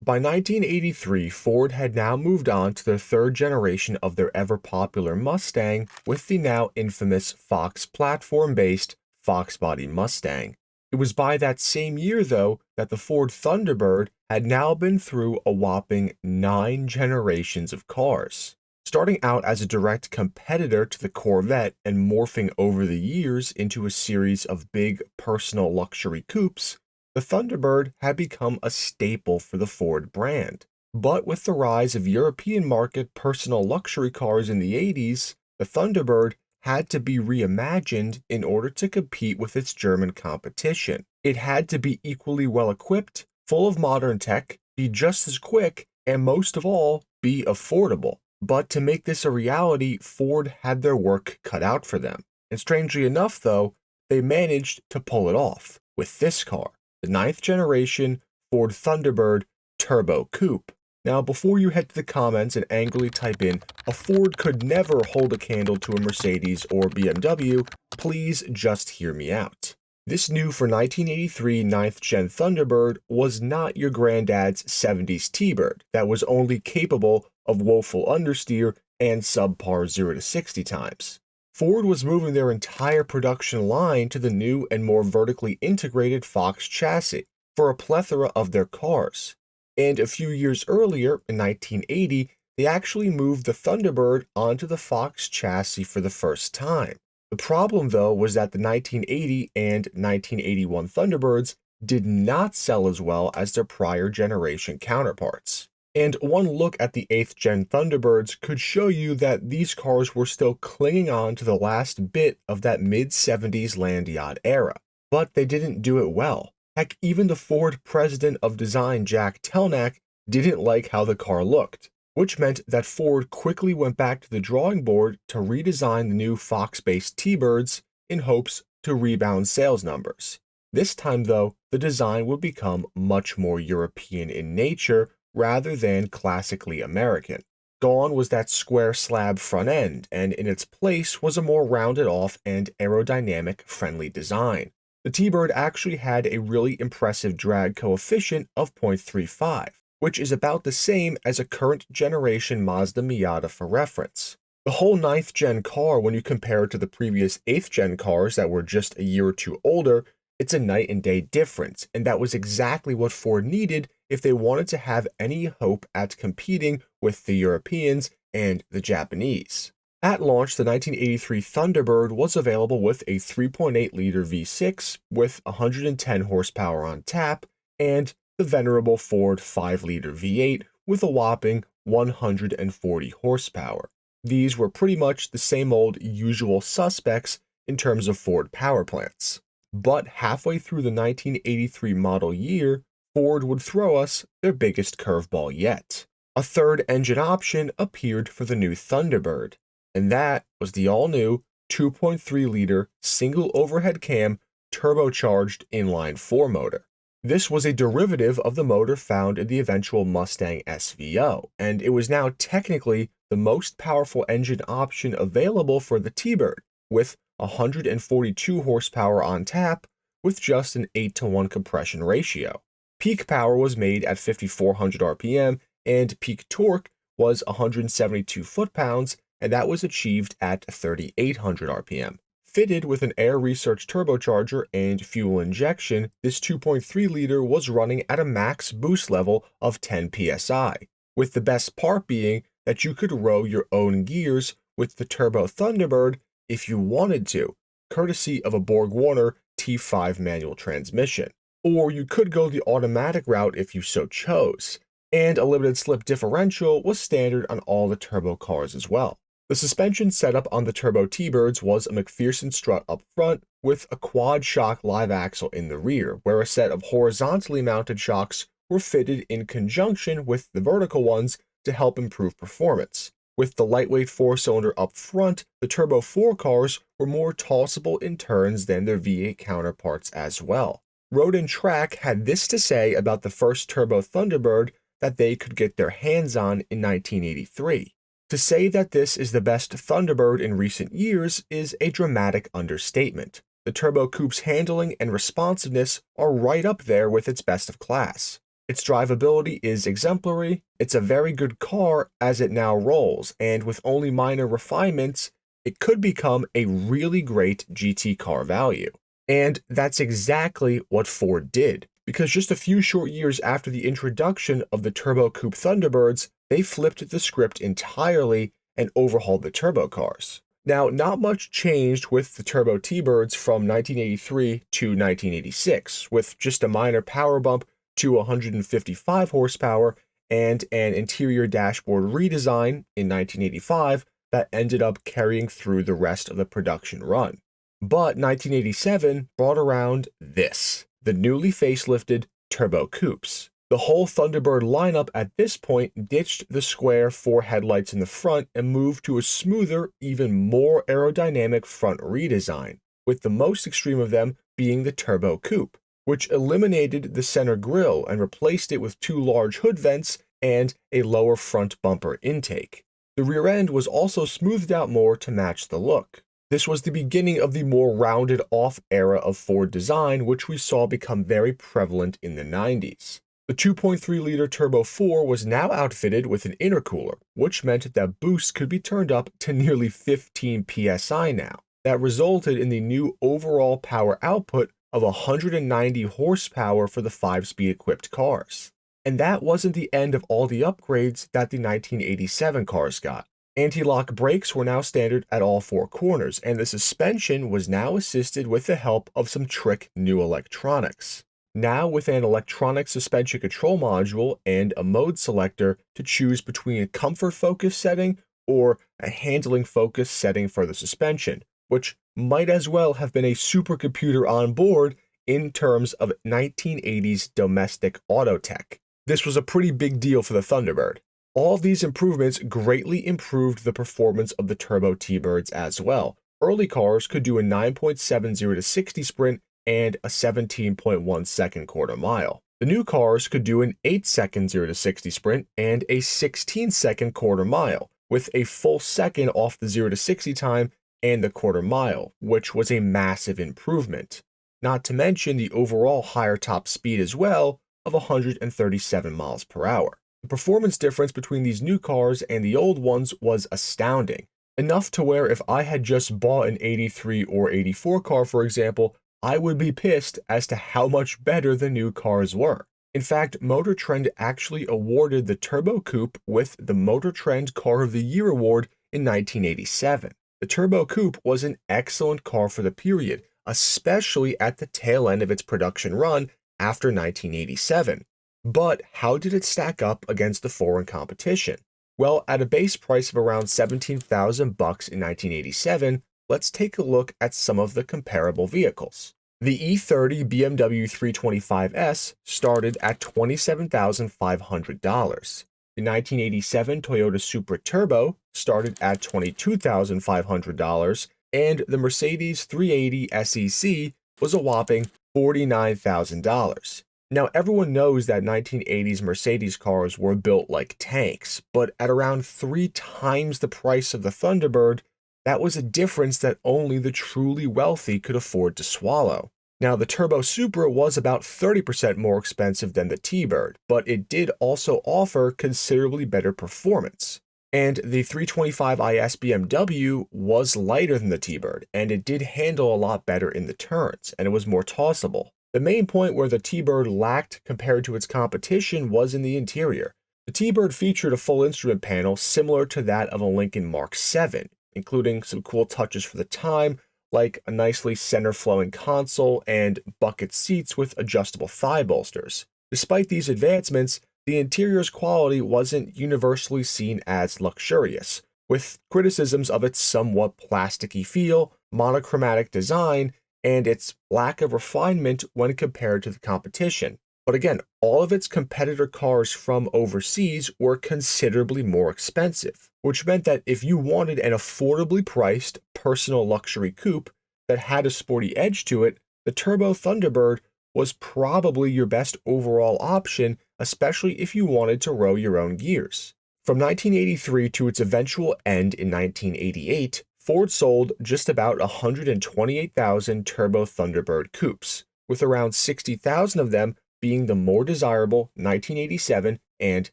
By 1983, Ford had now moved on to the third generation of their ever-popular Mustang with the now infamous Fox platform-based foxbody Mustang. It was by that same year, though, that the Ford Thunderbird had now been through a whopping 9 generations of cars. Starting out as a direct competitor to the Corvette and morphing over the years into a series of big personal luxury coupes, the Thunderbird had become a staple for the Ford brand. But with the rise of European market personal luxury cars in the 80s, the Thunderbird had to be reimagined in order to compete with its German competition. It had to be equally well equipped, full of modern tech, be just as quick, and most of all, be affordable. But to make this a reality, Ford had their work cut out for them. And strangely enough, though, they managed to pull it off with this car, the 9th generation Ford Thunderbird Turbo Coupe. Now, before you head to the comments and angrily type in, "A Ford could never hold a candle to a Mercedes or BMW," please just hear me out. This new for 1983 9th Gen Thunderbird was not your granddad's 70s T-Bird that was only capable of woeful understeer and subpar 0 to 60 times. Ford was moving their entire production line to the new and more vertically integrated Fox chassis for a plethora of their cars. And a few years earlier, in 1980, they actually moved the Thunderbird onto the Fox chassis for the first time. The problem, though, was that the 1980 and 1981 Thunderbirds did not sell as well as their prior generation counterparts. And one look at the 8th Gen Thunderbirds could show you that these cars were still clinging on to the last bit of that mid-70s land yacht era. But they didn't do it well. Heck, even the Ford president of design, Jack Telnack, didn't like how the car looked, which meant that Ford quickly went back to the drawing board to redesign the new Fox-based T-Birds in hopes to rebound sales numbers. This time, though, the design would become much more European in nature rather than classically American. Gone was that square slab front end, and in its place was a more rounded off and aerodynamic friendly design. The T-Bird actually had a really impressive drag coefficient of 0.35, which is about the same as a current generation Mazda Miata for reference. The whole 9th Gen car, when you compare it to the previous 8th Gen cars that were just a year or two older, it's a night and day difference, and that was exactly what Ford needed if they wanted to have any hope at competing with the Europeans and the Japanese. At launch, the 1983 Thunderbird was available with a 3.8-liter V6 with 110 horsepower on tap, and the venerable Ford 5-liter V8 with a whopping 140 horsepower. These were pretty much the same old usual suspects in terms of Ford power plants. But halfway through the 1983 model year, Ford would throw us their biggest curveball yet. A third engine option appeared for the new Thunderbird, and that was the all-new 2.3-liter single overhead cam turbocharged inline-4 motor. This was a derivative of the motor found in the eventual Mustang SVO, and it was now technically the most powerful engine option available for the T-Bird, with 142 horsepower on tap with just an 8-to-1 compression ratio. Peak power was made at 5,400 RPM, and peak torque was 172 foot-pounds, and that was achieved at 3,800 RPM. Fitted with an Air Research turbocharger and fuel injection, this 2.3-liter was running at a max boost level of 10 psi, with the best part being that you could row your own gears with the Turbo Thunderbird if you wanted to, courtesy of a Borg-Warner T5 manual transmission. Or you could go the automatic route if you so chose, and a limited slip differential was standard on all the turbo cars as well. The suspension setup on the Turbo T-Birds was a McPherson strut up front with a quad shock live axle in the rear, where a set of horizontally mounted shocks were fitted in conjunction with the vertical ones to help improve performance. With the lightweight 4-cylinder up front, the Turbo 4 cars were more tossable in turns than their V8 counterparts as well. Road and Track had this to say about the first Turbo Thunderbird that they could get their hands on in 1983. To say that this is the best Thunderbird in recent years is a dramatic understatement. The Turbo Coupe's handling and responsiveness are right up there with its best of class. Its drivability is exemplary, it's a very good car as it now rolls, and with only minor refinements, it could become a really great GT car value. And that's exactly what Ford did, because just a few short years after the introduction of the Turbo Coupe Thunderbirds, they flipped the script entirely and overhauled the turbo cars. Now, not much changed with the Turbo T-Birds from 1983 to 1986, with just a minor power bump to 155 horsepower and an interior dashboard redesign in 1985 that ended up carrying through the rest of the production run. But 1987 brought around this, the newly facelifted Turbo Coupes. The whole Thunderbird lineup at this point ditched the square 4 headlights in the front and moved to a smoother, even more aerodynamic front redesign, with the most extreme of them being the Turbo Coupe, which eliminated the center grille and replaced it with 2 large hood vents and a lower front bumper intake. The rear end was also smoothed out more to match the look. This was the beginning of the more rounded off era of Ford design, which we saw become very prevalent in the 90s. The 2.3-liter Turbo 4 was now outfitted with an intercooler, which meant that boost could be turned up to nearly 15 psi now. That resulted in the new overall power output of 190 horsepower for the 5-speed equipped cars. And that wasn't the end of all the upgrades that the 1987 cars got. Anti-lock brakes were now standard at all 4 corners, and the suspension was now assisted with the help of some trick new electronics. Now with an electronic suspension control module and a mode selector to choose between a comfort focus setting or a handling focus setting for the suspension, which might as well have been a supercomputer on board in terms of 1980s domestic auto tech. This was a pretty big deal for the Thunderbird. All these improvements greatly improved the performance of the Turbo T-Birds as well. Early cars could do a 9.70 to 60 sprint and a 17.1 second quarter mile. The new cars could do an 8-second 0 to 60 sprint and a 16-second quarter mile, with a full second off the 0 to 60 time and the quarter mile, which was a massive improvement. Not to mention the overall higher top speed as well of 137 miles per hour. The performance difference between these new cars and the old ones was astounding, enough to where if I had just bought an 83 or 84 car, for example, I would be pissed as to how much better the new cars were. In fact, Motor Trend actually awarded the Turbo Coupe with the Motor Trend Car of the Year award in 1987. The Turbo Coupe was an excellent car for the period, especially at the tail end of its production run after 1987. But how did it stack up against the foreign competition? Well, at a base price of around $17,000 in 1987, let's take a look at some of the comparable vehicles. The E30 BMW 325S started at $27,500. The 1987 Toyota Supra Turbo started at $22,500, and the Mercedes 380 SEC was a whopping $49,000. Now, everyone knows that 1980s Mercedes cars were built like tanks, but at around 3 times the price of the Thunderbird, that was a difference that only the truly wealthy could afford to swallow. Now, the Turbo Supra was about 30% more expensive than the T-Bird, but it did also offer considerably better performance. And the 325IS BMW was lighter than the T-Bird, and it did handle a lot better in the turns, and it was more tossable. The main point where the T-Bird lacked compared to its competition was in the interior. The T-Bird featured a full instrument panel similar to that of a Lincoln Mark 7, including some cool touches for the time, like a nicely center-flowing console and bucket seats with adjustable thigh bolsters. Despite these advancements, the interior's quality wasn't universally seen as luxurious, with criticisms of its somewhat plasticky feel, monochromatic design, and its lack of refinement when compared to the competition. But again, all of its competitor cars from overseas were considerably more expensive, which meant that if you wanted an affordably priced personal luxury coupe that had a sporty edge to it, the Turbo Thunderbird was probably your best overall option, especially if you wanted to row your own gears. From 1983 to its eventual end in 1988, Ford sold just about 128,000 Turbo Thunderbird coupes, with around 60,000 of them being the more desirable 1987 and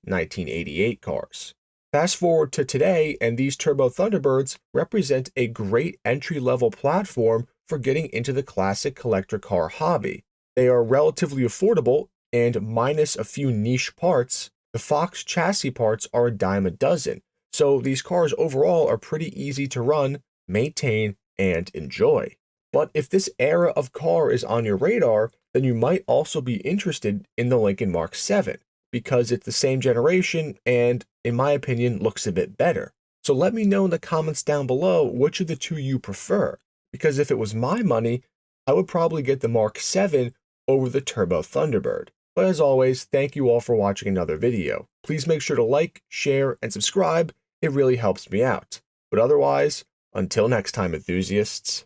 1988 cars. Fast forward to today, and these Turbo Thunderbirds represent a great entry-level platform for getting into the classic collector car hobby. They are relatively affordable, and minus a few niche parts, the Fox chassis parts are a dime a dozen, so these cars overall are pretty easy to run, maintain, and enjoy. But if this era of car is on your radar, then you might also be interested in the Lincoln Mark 7, because it's the same generation and, in my opinion, looks a bit better. So let me know in the comments down below which of the two you prefer, because if it was my money, I would probably get the Mark 7 over the Turbo Thunderbird. But as always, thank you all for watching another video. Please make sure to like, share, and subscribe. It really helps me out. But otherwise, until next time, enthusiasts.